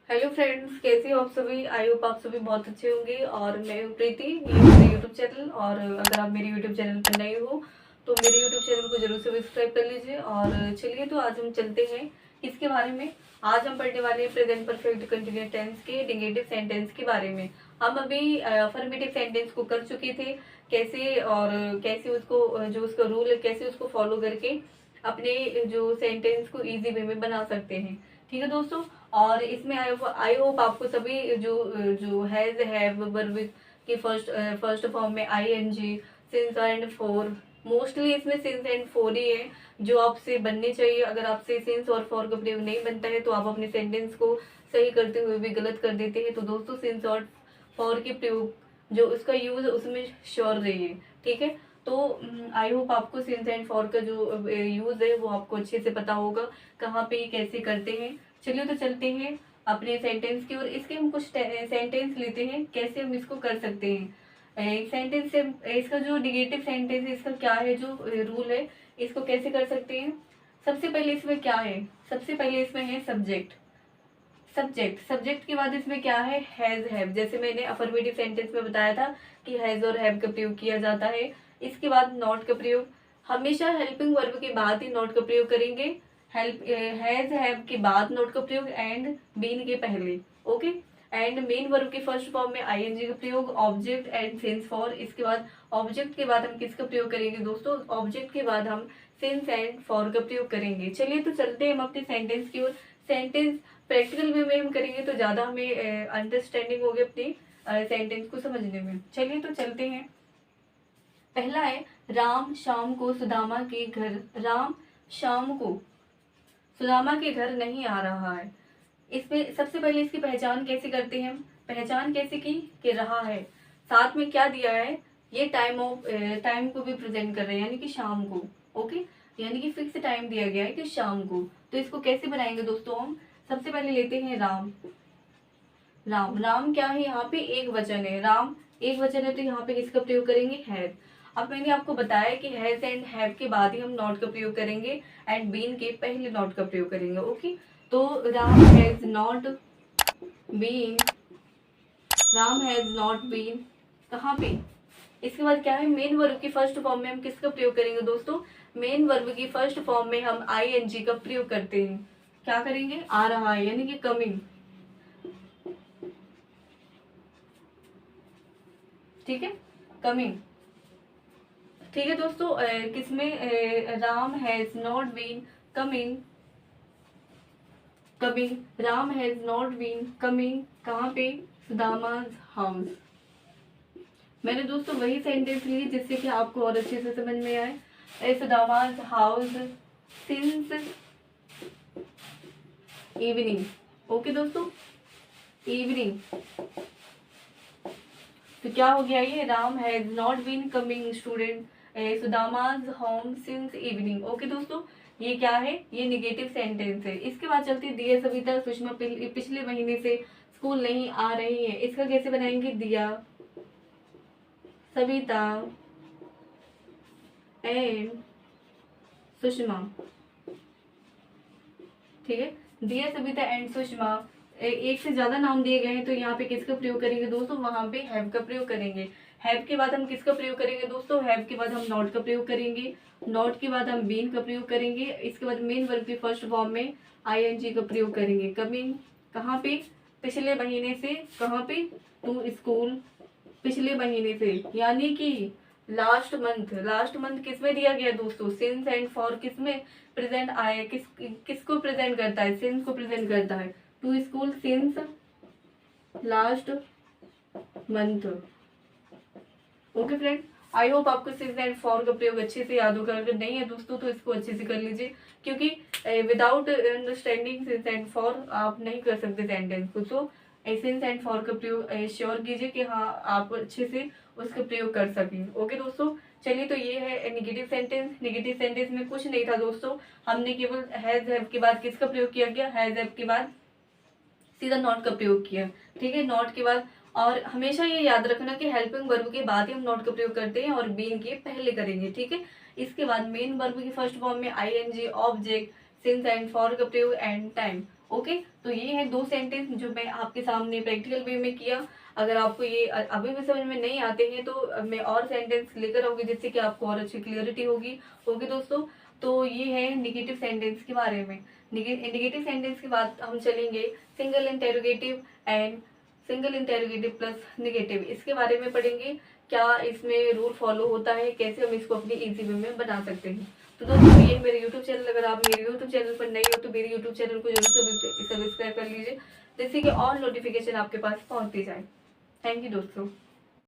Hello friends, कैसे हो आप सभी। आई होप आप सभी बहुत अच्छे होंगे। और मैं हूँ प्रीति, ये मेरा यूट्यूब चैनल। और अगर आप मेरे यूट्यूब चैनल पर नए हो तो मेरे यूट्यूब चैनल को जरूर से सब्सक्राइब कर लीजिए। और चलिए तो आज हम चलते हैं इसके बारे में। आज हम पढ़ने वाले हैं प्रेजेंट परफेक्ट कंटिन्यूअस टेंस के नेगेटिव सेंटेंस के बारे में। हम अभी अफर्मेटिव सेंटेंस को कर चुके थे, कैसे और कैसे उसको जो उसका रूल है कैसे उसको फॉलो करके अपने जो सेंटेंस को इजी वे में बना सकते हैं। ठीक है दोस्तों। और इसमें आई होप आपको सभी जो जो हैज हैव वर्ब की फर्स्ट फॉर्म में I N G, since and for, mostly इसमें सिंस एंड फॉर ही है जो आपसे बनने चाहिए। अगर आपसे सिंस और फॉर का प्रयोग नहीं बनता है तो आप अपने सेंटेंस को सही करते हुए भी गलत कर देते हैं। तो दोस्तों सिंस और फॉर के प्रयोग जो उसका यूज उसमें श्योर रहिए। ठीक है। तो आई होप आपको सिंस एंड फॉर का जो यूज है वो आपको अच्छे से पता होगा, कहाँ पे कैसे करते हैं। चलिए तो चलते हैं अपने सेंटेंस की ओर। इसके हम कुछ सेंटेंस लेते हैं, कैसे हम इसको कर सकते हैं। एक सेंटेंस से इसका जो निगेटिव सेंटेंस है इसका क्या है, जो रूल है इसको कैसे कर सकते हैं। सबसे पहले इसमें क्या है, सबसे पहले इसमें है सब्जेक्ट। सब्जेक्ट के बाद इसमें क्या है, हैज हैव। जैसे मैंने अफर्मेटिव सेंटेंस में बताया था कि हैज और हैव का प्रयोग किया जाता है। इसके बाद नॉट का प्रयोग, हमेशा हेल्पिंग वर्ब के बाद ही नॉट का प्रयोग करेंगे। हेल्प हैज हैव के बाद नॉट का प्रयोग एंड बीन के पहले। ओके। एंड मेन वर्ब के फर्स्ट फॉर्म में आईएनजी का प्रयोग, ऑब्जेक्ट एंड सिंस फॉर। इसके बाद ऑब्जेक्ट के बाद हम किसका प्रयोग करेंगे दोस्तों, ऑब्जेक्ट के बाद हम सिंस एंड फॉर का प्रयोग करेंगे। चलिए तो चलते हैं हम अपने सेंटेंस की ओर। सेंटेंस प्रैक्टिकल वे में हम करेंगे तो ज्यादा हमें अंडरस्टैंडिंग होगी अपनी सेंटेंस को समझने में। चलिए तो चलते हैं। पहला है राम शाम को सुदामा के घर। राम शाम को सुदामा के घर नहीं आ रहा है। इसमें सबसे पहले इसकी पहचान कैसे करते हैं हम, पहचान कैसे की कि रहा है, साथ में क्या दिया है, ये टाइम को भी प्रेजेंट कर रहे हैं यानी कि शाम को। ओके। यानी कि फिक्स टाइम दिया गया है कि शाम को। तो इसको कैसे बनाएंगे दोस्तों हम, सबसे पहले लेते हैं राम। राम राम क्या है, यहाँ पे एक वचन है। राम एक वचन है तो यहाँ पे किसका प्रयोग करेंगे, हैव। अब मैंने आपको बताया कि हैज एंड हैव के बाद ही हम नॉट का प्रयोग करेंगे एंड बीन के पहले नॉट का प्रयोग करेंगे। ओके। तो Ram has not been, Ram has not been कहाँ पे। इसके बाद क्या है, मेन वर्ब की फर्स्ट फॉर्म में हम किसका प्रयोग करेंगे दोस्तों, मेन वर्ब की फर्स्ट फॉर्म में हम आई एन जी का प्रयोग करते हैं। क्या करेंगे, आ रहा है यानी कि कमिंग। ठीक है, कमिंग। ठीक है दोस्तों। किसमें, Ram has not been coming, coming Ram has not been coming कहाँ पे, सुदामा's हाउस। मैंने दोस्तों वही सेंटेंस ली जिससे कि आपको और अच्छे से समझ में आए। Sudama's house since evening. Okay दोस्तों, इवनिंग। तो क्या हो गया, ये Ram has not been coming student Sudama's home since evening. Okay दोस्तों, ये क्या है, ये निगेटिव सेंटेंस है। इसके बाद चलती दिया सविता सुषमा पिछले महीने से स्कूल नहीं आ रही है। इसका कैसे बनाएंगे, दिया सविता एंड सुषमा। ठीक है, दिया सविता एंड सुषमा, एक से ज्यादा नाम दिए गए हैं तो यहाँ पे किसका प्रयोग करेंगे दोस्तों, वहां पे हैव का प्रयोग करेंगे। हैव के बाद हम किसका प्रयोग करेंगे दोस्तों, हैव के बाद हम नॉट का प्रयोग करेंगे। नॉट के बाद हम बीन का प्रयोग करेंगे। इसके बाद मेन वर्ब के फर्स्ट फॉर्म में आईएनजी का प्रयोग करेंगे। कमिंग कहाँ पे, पिछले महीने से, कहाँ पे, टू स्कूल, पिछले महीने से यानी कि लास्ट मंथ। लास्ट मंथ किसमें दिया गया दोस्तों, सिंस एंड फॉर किसमें प्रेजेंट आए, किसको प्रेजेंट करता है, सिंस को प्रेजेंट करता है। To school since last month. Okay friend, I hope आपको सिंस एंड फॉर का प्रयोग अच्छे से याद होगा। अगर नहीं है दोस्तों तो इसको अच्छे से कर लीजिए, क्योंकि without understanding since and for आप नहीं कर सकते सेंटेंस को। तो सिंस एंड फॉर का प्रयोग श्योर कीजिए कि हाँ आप अच्छे से उसका प्रयोग कर सकें। ओके दोस्तों, चलिए तो ये है निगेटिव सेंटेंस। निगेटिव सेंटेंस में कुछ नहीं था दोस्तों, हमने केवल हैज हैव के बाद किसका प्रयोग किया गया, हैज हैव के बाद सीधा नॉट का प्रयोग किया। ठीक है, नॉट के बाद। और हमेशा ये याद रखना कि हेल्पिंग वर्ब के बाद ही हम नॉट का प्रयोग करते हैं और बीन के पहले करेंगे। ठीक है, इसके बाद मेन वर्ब की फर्स्ट फॉर्म में ING, object, since and for का प्रयोग एंड टाइम। ओके, तो ये है 2 सेंटेंस जो मैं आपके सामने प्रैक्टिकल वे में किया। अगर आपको ये अभी भी समझ में नहीं आते हैं तो मैं और सेंटेंस लेकर आऊँगी जिससे कि आपको और अच्छी क्लियरिटी होगी। ओके दोस्तों, तो ये है नेगेटिव सेंटेंस के बारे में। नेगेटिव सेंटेंस के बाद हम चलेंगे single interrogative and single interrogative plus negative, इसके बारे में पढ़ेंगे। क्या इसमें रूल फॉलो होता है, कैसे हम इसको अपनी इजी वे में बना सकते हैं। तो दोस्तों ये मेरे यूट्यूब चैनल, अगर आप मेरे यूट्यूब चैनल पर नए हो तो मेरे यूट्यूब चैनल को जरूर सब्सक्राइब कर लीजिए, जिससे कि और नोटिफिकेशन आपके पास पहुंचती जाए। थैंक यू दोस्तों।